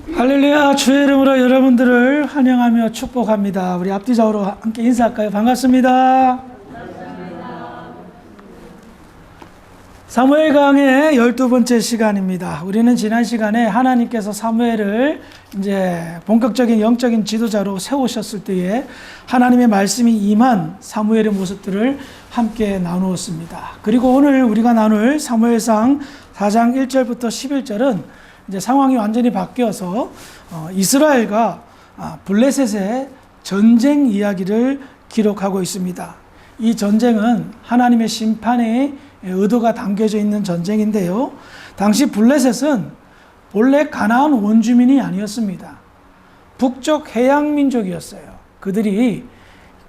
할렐루야. 주의 이름으로 여러분들을 환영하며 축복합니다. 우리 앞뒤좌우로 함께 인사할까요? 반갑습니다. 사무엘 강의 12번째 시간입니다. 우리는 지난 시간에 하나님께서 사무엘을 이제 본격적인 영적인 지도자로 세우셨을 때에 하나님의 말씀이 임한 사무엘의 모습들을 함께 나누었습니다. 그리고 오늘 우리가 나눌 사무엘상 4장 1절부터 11절은 이제 상황이 완전히 바뀌어서 이스라엘과 블레셋의 전쟁 이야기를 기록하고 있습니다. 이 전쟁은 하나님의 심판의 의도가 담겨져 있는 전쟁인데요. 당시 블레셋은 본래 가나안 원주민이 아니었습니다. 북쪽 해양 민족이었어요. 그들이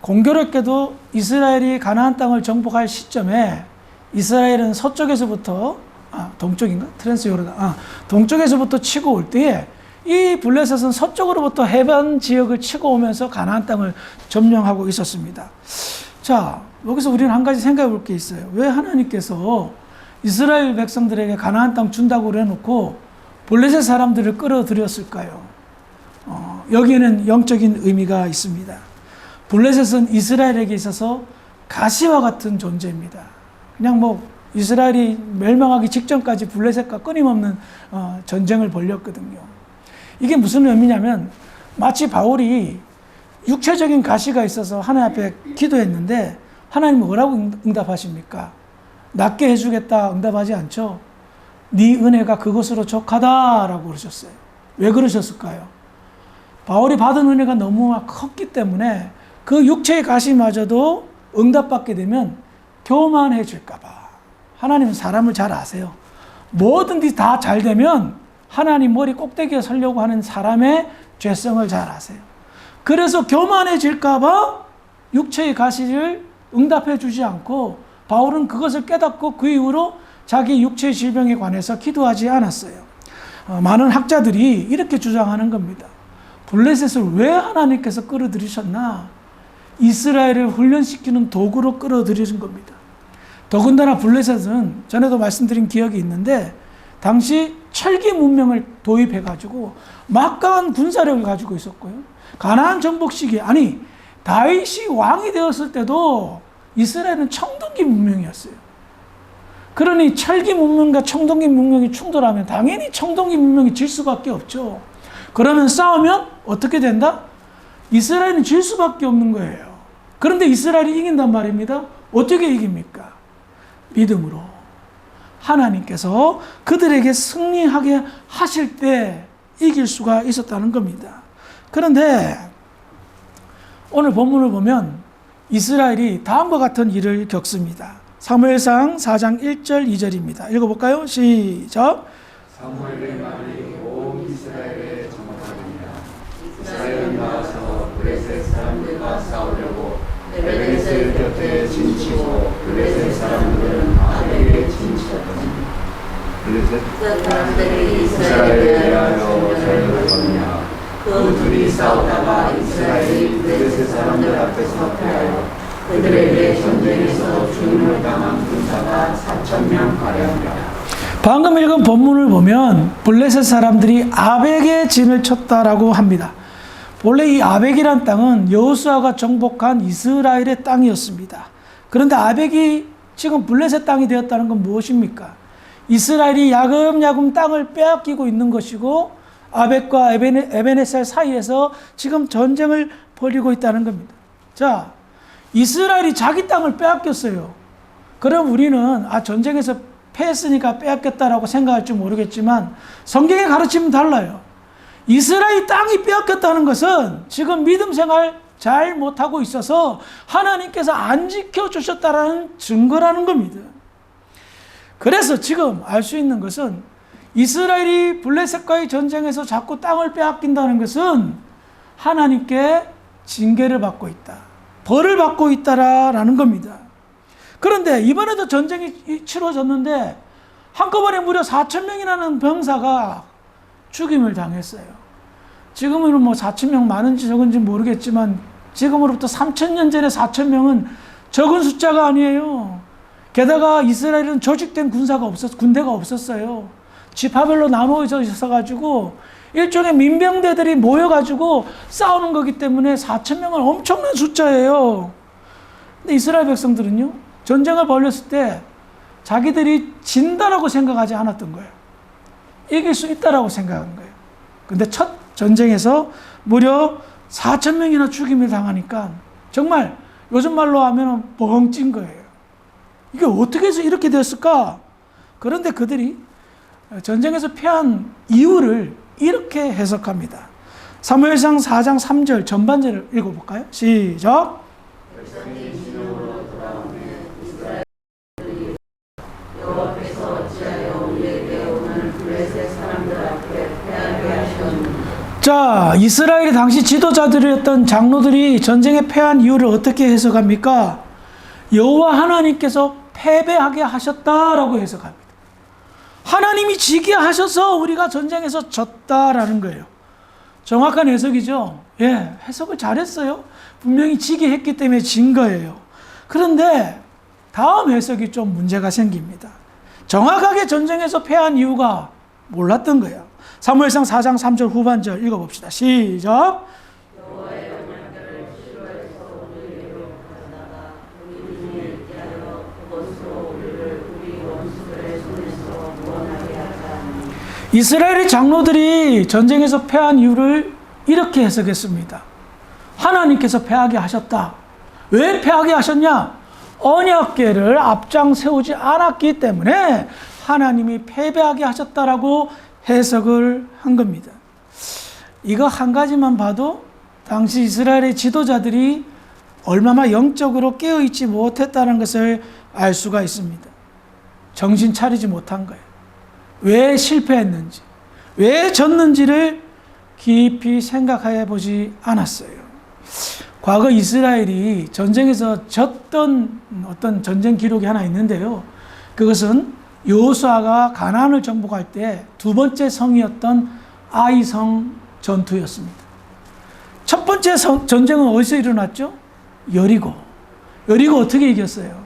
공교롭게도 이스라엘이 가나안 땅을 정복할 시점에 이스라엘은 서쪽에서부터 동쪽인가? 트랜스요르단. 동쪽에서부터 치고 올 때에 이 블레셋은 서쪽으로부터 해변 지역을 치고 오면서 가나안 땅을 점령하고 있었습니다. 자, 여기서 우리는 한 가지 생각해 볼 게 있어요. 왜 하나님께서 이스라엘 백성들에게 가나안 땅 준다고 그래놓고 블레셋 사람들을 끌어들였을까요? 여기에는 영적인 의미가 있습니다. 블레셋은 이스라엘에게 있어서 가시와 같은 존재입니다. 그냥 이스라엘이 멸망하기 직전까지 블레셋과 끊임없는 전쟁을 벌였거든요. 이게 무슨 의미냐면 마치 바울이 육체적인 가시가 있어서 하나님 앞에 기도했는데 하나님은 뭐라고 응답하십니까? 낫게 해주겠다 응답하지 않죠. 네 은혜가 그것으로 족하다라고 그러셨어요. 왜 그러셨을까요? 바울이 받은 은혜가 너무 컸기 때문에 그 육체의 가시마저도 응답받게 되면 교만해질까 봐. 하나님은 사람을 잘 아세요. 뭐든지 다 잘 되면 하나님 머리 꼭대기에 서려고 하는 사람의 죄성을 잘 아세요. 그래서 교만해질까 봐 육체의 가시를 응답해 주지 않고 바울은 그것을 깨닫고 그 이후로 자기 육체의 질병에 관해서 기도하지 않았어요. 많은 학자들이 이렇게 주장하는 겁니다. 블레셋을 왜 하나님께서 끌어들이셨나? 이스라엘을 훈련시키는 도구로 끌어들이신 겁니다. 더군다나 블레셋은 전에도 말씀드린 기억이 있는데 당시 철기 문명을 도입해가지고 막강한 군사력을 가지고 있었고요. 가나안 정복 시기에 다윗이 왕이 되었을 때도 이스라엘은 청동기 문명이었어요. 그러니 철기 문명과 청동기 문명이 충돌하면 당연히 청동기 문명이 질 수밖에 없죠. 그러면 싸우면 어떻게 된다? 이스라엘은 질 수밖에 없는 거예요. 그런데 이스라엘이 이긴단 말입니다. 어떻게 이깁니까? 믿음으로. 하나님께서 그들에게 승리하게 하실 때 이길 수가 있었다는 겁니다. 그런데 오늘 본문을 보면 이스라엘이 다음과 같은 일을 겪습니다. 사무엘상 4장 1절 2절입니다. 읽어볼까요? 시작. 사무엘의 말이 온 이스라엘에 전파되니라. 이스라엘은 나와서 블레셋 사람들과 싸우려고 에베네셀 곁에 진치고 블레셋 사람들은 아벡에 진치었더니 블레셋 사람들이 이스라엘에 대하여 전쟁하였느냐. 그 둘이 싸우다가 이스라엘이 블레셋 사람들 앞에서 패하여 그들에게 전쟁에서 죽임을 당한 군사가 4,000명 가량이라. 방금 읽은 본문을 보면 블레셋 사람들이 아벡에 진을 쳤다라고 합니다. 본래 이 아벡이란 땅은 여호수아가 정복한 이스라엘의 땅이었습니다. 그런데 아벡이 지금 블레셋 땅이 되었다는 건 무엇입니까? 이스라엘이 야금야금 땅을 빼앗기고 있는 것이고 아벡과 에베네셀 사이에서 지금 전쟁을 벌이고 있다는 겁니다. 자, 이스라엘이 자기 땅을 빼앗겼어요. 그럼 우리는 전쟁에서 패했으니까 빼앗겼다라고 생각할지 모르겠지만 성경의 가르침은 달라요. 이스라엘 땅이 빼앗겼다는 것은 지금 믿음 생활 잘 못하고 있어서 하나님께서 안 지켜주셨다라는 증거라는 겁니다. 그래서 지금 알 수 있는 것은 이스라엘이 블레셋과의 전쟁에서 자꾸 땅을 빼앗긴다는 것은 하나님께 징계를 받고 있다. 벌을 받고 있다라는 겁니다. 그런데 이번에도 전쟁이 치러졌는데 한꺼번에 무려 4,000명이라는 병사가 죽임을 당했어요. 지금은 4,000명 많은지 적은지 모르겠지만 지금으로부터 3,000년 전에 4,000명은 적은 숫자가 아니에요. 게다가 이스라엘은 조직된 군대가 없었어요. 지파별로 나누어져 있어가지고 일종의 민병대들이 모여가지고 싸우는 거기 때문에 4,000명은 엄청난 숫자예요. 근데 이스라엘 백성들은요, 전쟁을 벌였을 때 자기들이 진다라고 생각하지 않았던 거예요. 이길 수 있다라고 생각한 거예요. 근데 첫 전쟁에서 무려 4,000명이나 죽임을 당하니까 정말 요즘 말로 하면 뻥찐 거예요. 이게 어떻게 해서 이렇게 됐을까? 그런데 그들이 전쟁에서 패한 이유를 이렇게 해석합니다. 사무엘상 4장 3절 전반절을 읽어볼까요? 시작. 자, 이스라엘의 당시 지도자들이었던 장로들이 전쟁에 패한 이유를 어떻게 해석합니까? 여호와 하나님께서 패배하게 하셨다라고 해석합니다. 하나님이 지게 하셔서 우리가 전쟁에서 졌다라는 거예요. 정확한 해석이죠. 예, 해석을 잘했어요. 분명히 지게 했기 때문에 진 거예요. 그런데 다음 해석이 좀 문제가 생깁니다. 정확하게 전쟁에서 패한 이유가 몰랐던 거예요. 사무엘상 4장 3절 후반절 읽어봅시다. 시작. 이스라엘의 장로들이 전쟁에서 패한 이유를 이렇게 해석했습니다. 하나님께서 패하게 하셨다. 왜 패하게 하셨냐? 언약궤를 앞장 세우지 않았기 때문에 하나님이 패배하게 하셨다라고 해석을 한 겁니다. 이거 한 가지만 봐도 당시 이스라엘의 지도자들이 얼마나 영적으로 깨어있지 못했다는 것을 알 수가 있습니다. 정신 차리지 못한 거예요. 왜 실패했는지, 왜 졌는지를 깊이 생각해 보지 않았어요. 과거 이스라엘이 전쟁에서 졌던 어떤 전쟁 기록이 하나 있는데요. 그것은 여호수아가 가나안을 정복할 때 두 번째 성이었던 아이성 전투였습니다. 첫 번째 전쟁은 어디서 일어났죠? 여리고. 여리고 어떻게 이겼어요?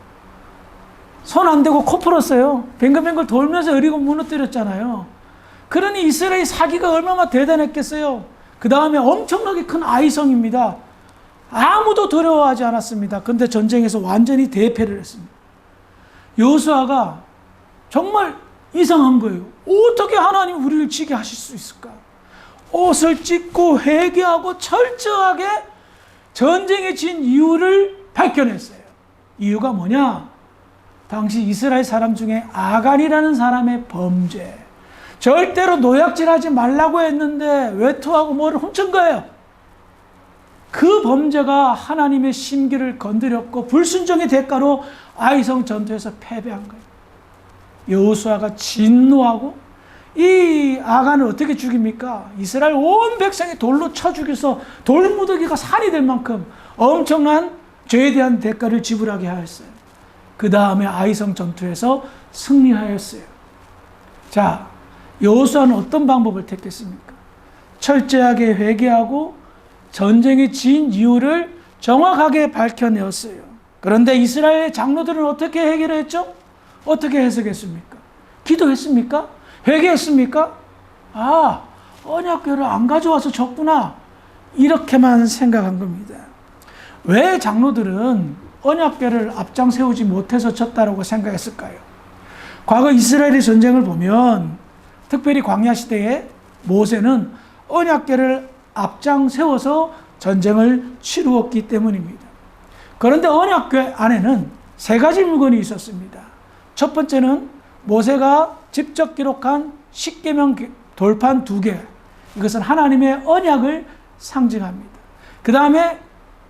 손 안 대고 코 풀었어요. 뱅글뱅글 돌면서 여리고 무너뜨렸잖아요. 그러니 이스라엘 사기가 얼마나 대단했겠어요. 그 다음에 엄청나게 큰 아이성입니다. 아무도 두려워하지 않았습니다. 그런데 전쟁에서 완전히 대패를 했습니다. 여호수아가 정말 이상한 거예요. 어떻게 하나님 우리를 지게 하실 수 있을까? 옷을 찢고 회개하고 철저하게 전쟁에 진 이유를 밝혀냈어요. 이유가 뭐냐? 당시 이스라엘 사람 중에 아간이라는 사람의 범죄. 절대로 노약질하지 말라고 했는데 외투하고 뭐를 훔친 거예요. 그 범죄가 하나님의 심기를 건드렸고 불순종의 대가로 아이성 전투에서 패배한 거예요. 여호수아가 진노하고 이 아간을 어떻게 죽입니까? 이스라엘 온 백성이 돌로 쳐 죽여서 돌무더기가 산이 될 만큼 엄청난 죄에 대한 대가를 지불하게 하였어요. 그 다음에 아이성 전투에서 승리하였어요. 자, 여호수아는 어떤 방법을 택했습니까? 철저하게 회개하고 전쟁에 진 이유를 정확하게 밝혀내었어요. 그런데 이스라엘 장로들은 어떻게 해결했죠? 어떻게 해석했습니까? 기도했습니까? 회개했습니까? 아, 언약궤를 안 가져와서 졌구나. 이렇게만 생각한 겁니다. 왜 장로들은 언약궤를 앞장 세우지 못해서 졌다라고 생각했을까요? 과거 이스라엘의 전쟁을 보면 특별히 광야 시대에 모세는 언약궤를 앞장 세워서 전쟁을 치루었기 때문입니다. 그런데 언약궤 안에는 세 가지 물건이 있었습니다. 첫 번째는 모세가 직접 기록한 십계명 돌판 2개. 이것은 하나님의 언약을 상징합니다. 그 다음에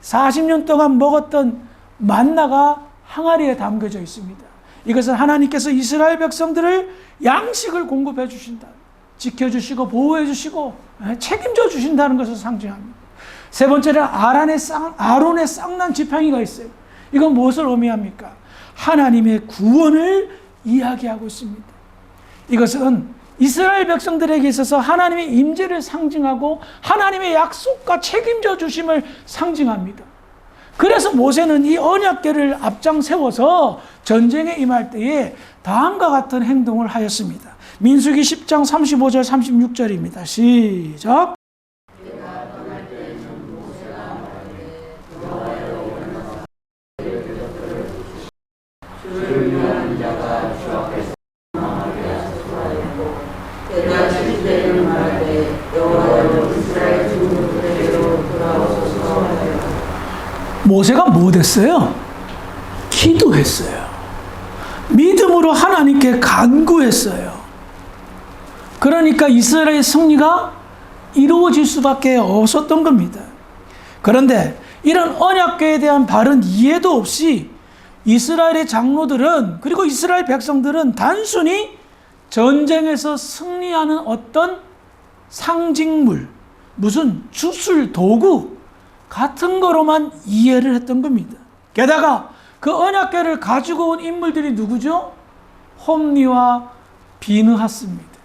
40년 동안 먹었던 만나가 항아리에 담겨져 있습니다. 이것은 하나님께서 이스라엘 백성들을 양식을 공급해 주신다. 지켜주시고 보호해 주시고 책임져 주신다는 것을 상징합니다. 세 번째는 아론의 쌍난 지팡이가 있어요. 이건 무엇을 의미합니까? 하나님의 구원을 이야기하고 있습니다. 이것은 이스라엘 백성들에게 있어서 하나님의 임재를 상징하고 하나님의 약속과 책임져 주심을 상징합니다. 그래서 모세는 이 언약궤를 앞장 세워서 전쟁에 임할 때에 다음과 같은 행동을 하였습니다. 민수기 10장 35절 36절입니다. 시작. 모세가 뭐 됐어요? 기도했어요. 믿음으로 하나님께 간구했어요. 그러니까 이스라엘의 승리가 이루어질 수밖에 없었던 겁니다. 그런데 이런 언약궤에 대한 바른 이해도 없이 이스라엘의 장로들은, 그리고 이스라엘 백성들은 단순히 전쟁에서 승리하는 어떤 상징물, 무슨 주술 도구 같은 거로만 이해를 했던 겁니다. 게다가 그 언약궤를 가지고 온 인물들이 누구죠? 홈리와 비느하스입니다.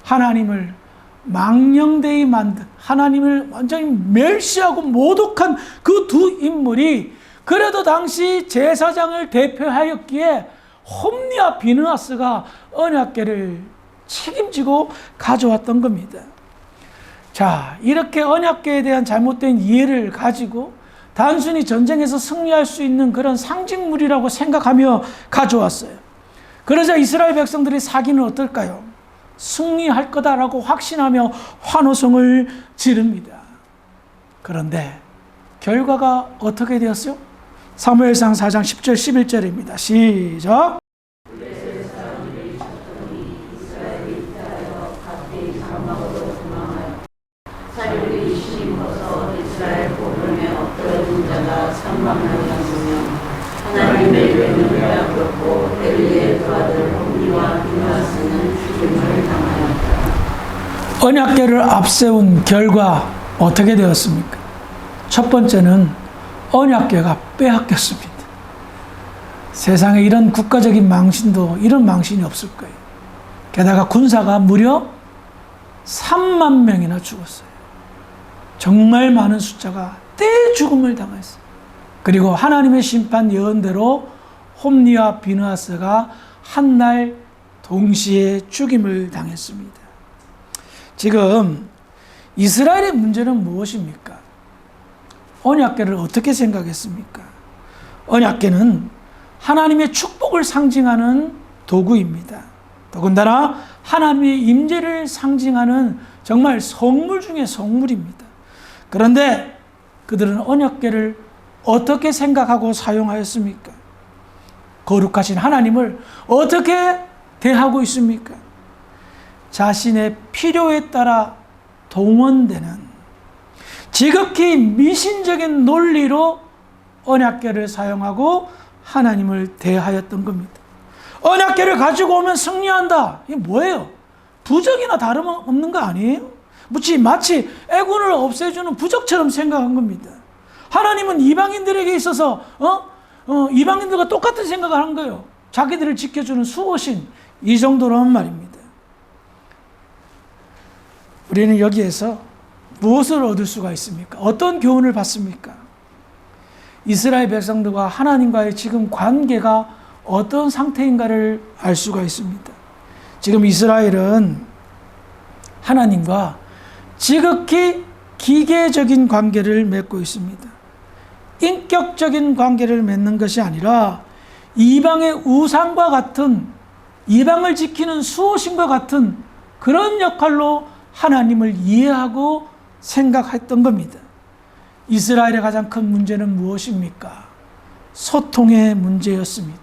하나님을 망령되이 만든, 하나님을 완전히 멸시하고 모독한 그 두 인물이 그래도 당시 제사장을 대표하였기에 홈리와 비느하스가 언약궤를 책임지고 가져왔던 겁니다. 자, 이렇게 언약궤에 대한 잘못된 이해를 가지고 단순히 전쟁에서 승리할 수 있는 그런 상징물이라고 생각하며 가져왔어요. 그러자 이스라엘 백성들의 사기는 어떨까요? 승리할 거다라고 확신하며 환호성을 지릅니다. 그런데 결과가 어떻게 되었어요? 사무엘상 4장 10절 11절입니다. 시작. 하나님의 이름을 빼앗겼고 엘리의 두 아들 홈리와 비느하스는 죽임을 당하였다. 언약궤를 앞세운 결과 어떻게 되었습니까? 첫 번째는 언약궤가 빼앗겼습니다. 세상에 이런 국가적인 망신도 이런 망신이 없을 거예요. 게다가 군사가 무려 3만 명이나 죽었어요. 정말 많은 숫자가 떼죽음을 당했어요. 그리고 하나님의 심판 예언대로 홈리와 비느하스가 한날 동시에 죽임을 당했습니다. 지금 이스라엘의 문제는 무엇입니까? 언약궤를 어떻게 생각했습니까? 언약궤는 하나님의 축복을 상징하는 도구입니다. 더군다나 하나님의 임재를 상징하는 정말 성물 중에 성물입니다. 그런데 그들은 언약궤를 어떻게 생각하고 사용하였습니까? 거룩하신 하나님을 어떻게 대하고 있습니까? 자신의 필요에 따라 동원되는 지극히 미신적인 논리로 언약궤를 사용하고 하나님을 대하였던 겁니다. 언약궤를 가지고 오면 승리한다. 이게 뭐예요? 부적이나 다름없는 거 아니에요? 마치 애군을 없애주는 부적처럼 생각한 겁니다. 하나님은 이방인들에게 있어서 이방인들과 똑같은 생각을 한 거예요. 자기들을 지켜주는 수호신, 이 정도로만 말입니다. 우리는 여기에서 무엇을 얻을 수가 있습니까? 어떤 교훈을 받습니까? 이스라엘 백성들과 하나님과의 지금 관계가 어떤 상태인가를 알 수가 있습니다. 지금 이스라엘은 하나님과 지극히 기계적인 관계를 맺고 있습니다. 인격적인 관계를 맺는 것이 아니라 이방의 우상과 같은, 이방을 지키는 수호신과 같은 그런 역할로 하나님을 이해하고 생각했던 겁니다. 이스라엘의 가장 큰 문제는 무엇입니까? 소통의 문제였습니다.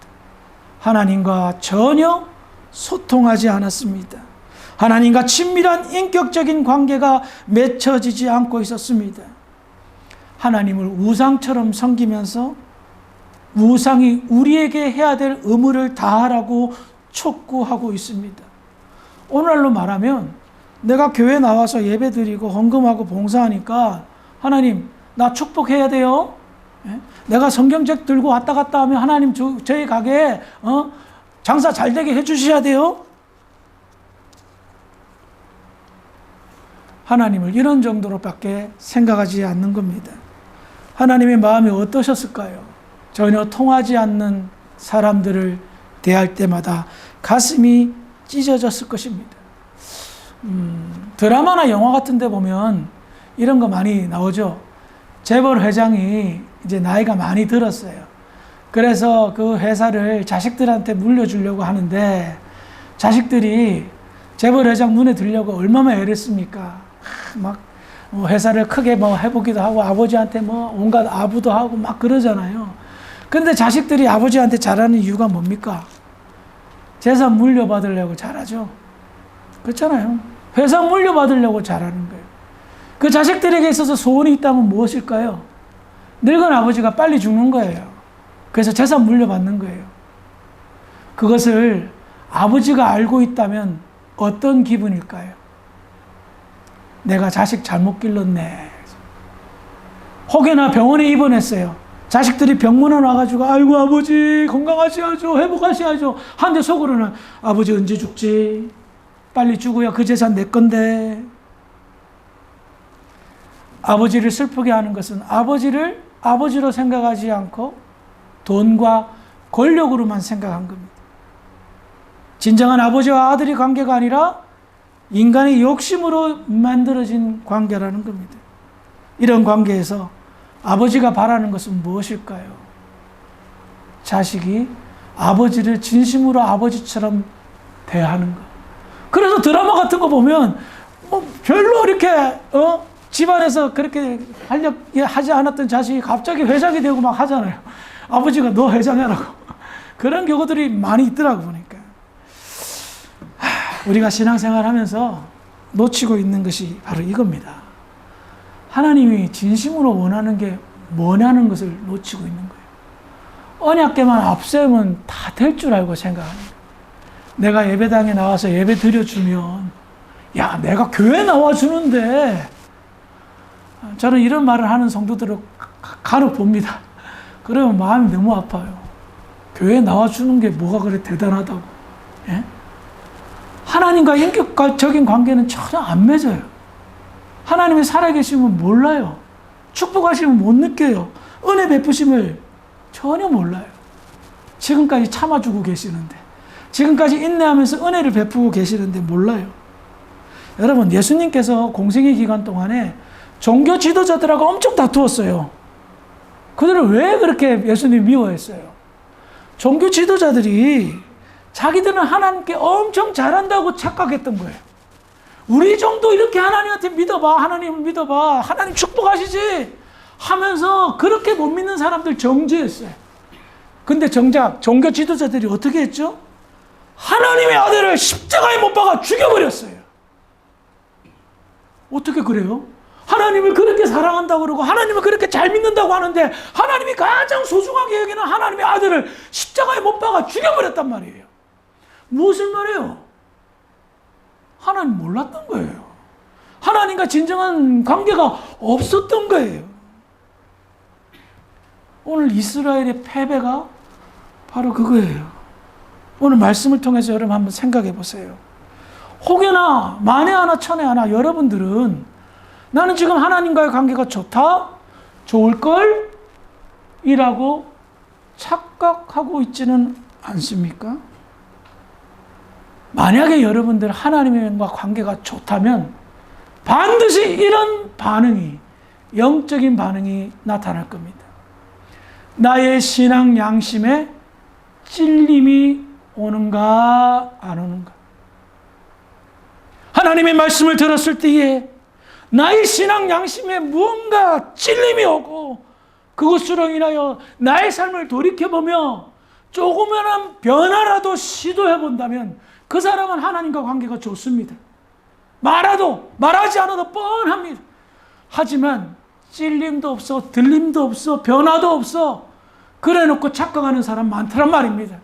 하나님과 전혀 소통하지 않았습니다. 하나님과 친밀한 인격적인 관계가 맺혀지지 않고 있었습니다. 하나님을 우상처럼 섬기면서 우상이 우리에게 해야 될 의무를 다하라고 촉구하고 있습니다. 오늘날로 말하면 내가 교회 나와서 예배드리고 헌금하고 봉사하니까 하나님 나 축복해야 돼요. 내가 성경책 들고 왔다 갔다 하면 하나님 저희 가게에 장사 잘 되게 해주셔야 돼요. 하나님을 이런 정도로밖에 생각하지 않는 겁니다. 하나님의 마음이 어떠셨을까요? 전혀 통하지 않는 사람들을 대할 때마다 가슴이 찢어졌을 것입니다. 드라마나 영화 같은 데 보면 이런 거 많이 나오죠. 재벌 회장이 이제 나이가 많이 들었어요. 그래서 그 회사를 자식들한테 물려주려고 하는데 자식들이 재벌 회장 눈에 들려고 얼마나 애를 씁니까? 막 회사를 크게 해보기도 하고 아버지한테 온갖 아부도 하고 막 그러잖아요. 근데 자식들이 아버지한테 잘하는 이유가 뭡니까? 재산 물려받으려고 잘하죠. 그렇잖아요. 회사 물려받으려고 잘하는 거예요. 그 자식들에게 있어서 소원이 있다면 무엇일까요? 늙은 아버지가 빨리 죽는 거예요. 그래서 재산 물려받는 거예요. 그것을 아버지가 알고 있다면 어떤 기분일까요? 내가 자식 잘못 길렀네. 혹여나 병원에 입원했어요. 자식들이 병문안 와가지고 아이고 아버지 건강하셔야죠, 회복하셔야죠 하는데 속으로는 아버지 언제 죽지? 빨리 죽어야 그 재산 내 건데. 아버지를 슬프게 하는 것은 아버지를 아버지로 생각하지 않고 돈과 권력으로만 생각한 겁니다. 진정한 아버지와 아들의 관계가 아니라 인간의 욕심으로 만들어진 관계라는 겁니다. 이런 관계에서 아버지가 바라는 것은 무엇일까요? 자식이 아버지를 진심으로 아버지처럼 대하는 것. 그래서 드라마 같은 거 보면 별로 이렇게 집안에서 그렇게 하지 않았던 자식이 갑자기 회장이 되고 막 하잖아요. 아버지가 너 회장해라고. 그런 경우들이 많이 있더라고 보니까. 우리가 신앙생활 하면서 놓치고 있는 것이 바로 이겁니다. 하나님이 진심으로 원하는 게 뭐냐는 것을 놓치고 있는 거예요. 언약궤만 앞세우면 다 될 줄 알고 생각합니다. 내가 예배당에 나와서 예배 드려주면 야 내가 교회 나와주는데 저는 이런 말을 하는 성도들을 간혹 봅니다. 그러면 마음이 너무 아파요. 교회 나와주는 게 뭐가 그래 대단하다고. 예? 하나님과 인격적인 관계는 전혀 안 맺어요. 하나님이 살아계시면 몰라요. 축복하시면 못 느껴요. 은혜 베푸심을 전혀 몰라요. 지금까지 참아주고 계시는데, 지금까지 인내하면서 은혜를 베푸고 계시는데 몰라요. 여러분, 예수님께서 공생의 기간 동안에 종교 지도자들하고 엄청 다투었어요. 그들을 왜 그렇게 예수님이 미워했어요? 종교 지도자들이 자기들은 하나님께 엄청 잘한다고 착각했던 거예요. 우리 정도 이렇게 하나님한테 믿어봐, 하나님을 믿어봐, 하나님 축복하시지 하면서 그렇게 못 믿는 사람들 정죄했어요. 근데 정작 종교 지도자들이 어떻게 했죠? 하나님의 아들을 십자가에 못 박아 죽여버렸어요. 어떻게 그래요? 하나님을 그렇게 사랑한다고 그러고 하나님을 그렇게 잘 믿는다고 하는데 하나님이 가장 소중하게 여기는 하나님의 아들을 십자가에 못 박아 죽여버렸단 말이에요. 무엇을 말해요? 하나님 몰랐던 거예요. 하나님과 진정한 관계가 없었던 거예요. 오늘 이스라엘의 패배가 바로 그거예요. 오늘 말씀을 통해서 여러분 한번 생각해 보세요. 혹여나 만에 하나 천에 하나 여러분들은 나는 지금 하나님과의 관계가 좋다? 좋을걸? 이라고 착각하고 있지는 않습니까? 만약에 여러분들 하나님과 관계가 좋다면 반드시 이런 반응이, 영적인 반응이 나타날 겁니다. 나의 신앙 양심에 찔림이 오는가 안 오는가? 하나님의 말씀을 들었을 때에 나의 신앙 양심에 무언가 찔림이 오고 그것으로 인하여 나의 삶을 돌이켜보며 조그마한 변화라도 시도해본다면 그 사람은 하나님과 관계가 좋습니다. 말하지 않아도 뻔합니다. 하지만 찔림도 없어, 들림도 없어, 변화도 없어. 그래놓고 착각하는 사람 많더란 말입니다.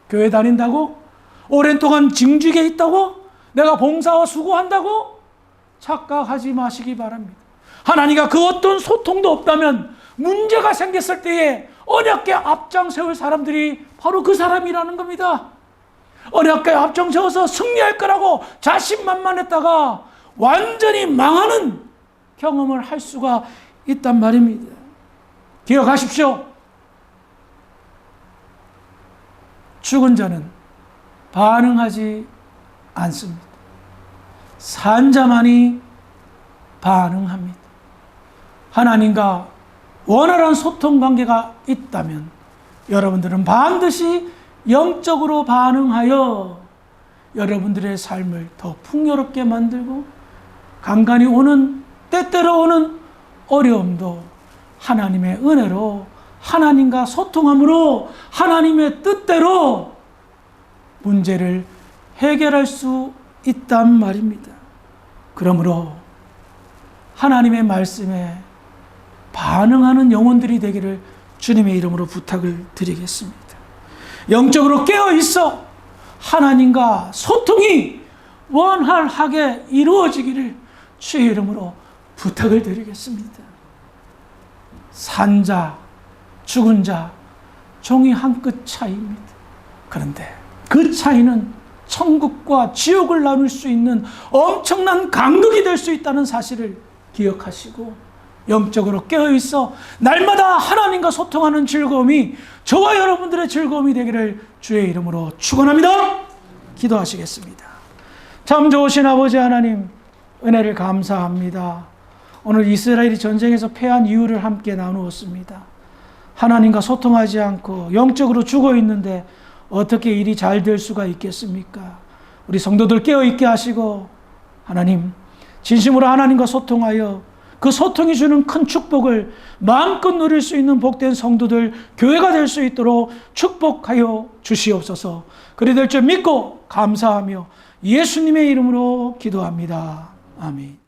교회 다닌다고? 오랜 동안 징직에 있다고? 내가 봉사와 수고한다고? 착각하지 마시기 바랍니다. 하나님과 그 어떤 소통도 없다면 문제가 생겼을 때에 언약궤 앞장 세울 사람들이 바로 그 사람이라는 겁니다. 언약궤 앞장 세워서 승리할 거라고 자신만만했다가 완전히 망하는 경험을 할 수가 있단 말입니다. 기억하십시오. 죽은 자는 반응하지 않습니다. 산자만이 반응합니다. 하나님과 원활한 소통 관계가 있다면 여러분들은 반드시 영적으로 반응하여 여러분들의 삶을 더 풍요롭게 만들고 간간히 오는 때때로 오는 어려움도 하나님의 은혜로 하나님과 소통함으로 하나님의 뜻대로 문제를 해결할 수 있단 말입니다. 그러므로 하나님의 말씀에 반응하는 영혼들이 되기를 주님의 이름으로 부탁을 드리겠습니다. 영적으로 깨어 있어 하나님과 소통이 원활하게 이루어지기를 주의 이름으로 부탁을 드리겠습니다. 산자, 죽은 자, 종이 한 끗 차이입니다. 그런데 그 차이는 천국과 지옥을 나눌 수 있는 엄청난 간극이 될 수 있다는 사실을 기억하시고 영적으로 깨어있어 날마다 하나님과 소통하는 즐거움이 저와 여러분들의 즐거움이 되기를 주의 이름으로 축원합니다. 기도하시겠습니다. 참 좋으신 아버지 하나님, 은혜를 감사합니다. 오늘 이스라엘이 전쟁에서 패한 이유를 함께 나누었습니다. 하나님과 소통하지 않고 영적으로 죽어 있는데 어떻게 일이 잘 될 수가 있겠습니까? 우리 성도들 깨어있게 하시고 하나님, 진심으로 하나님과 소통하여 그 소통이 주는 큰 축복을 마음껏 누릴 수 있는 복된 성도들, 교회가 될 수 있도록 축복하여 주시옵소서. 그리 될 줄 믿고 감사하며 예수님의 이름으로 기도합니다. 아멘.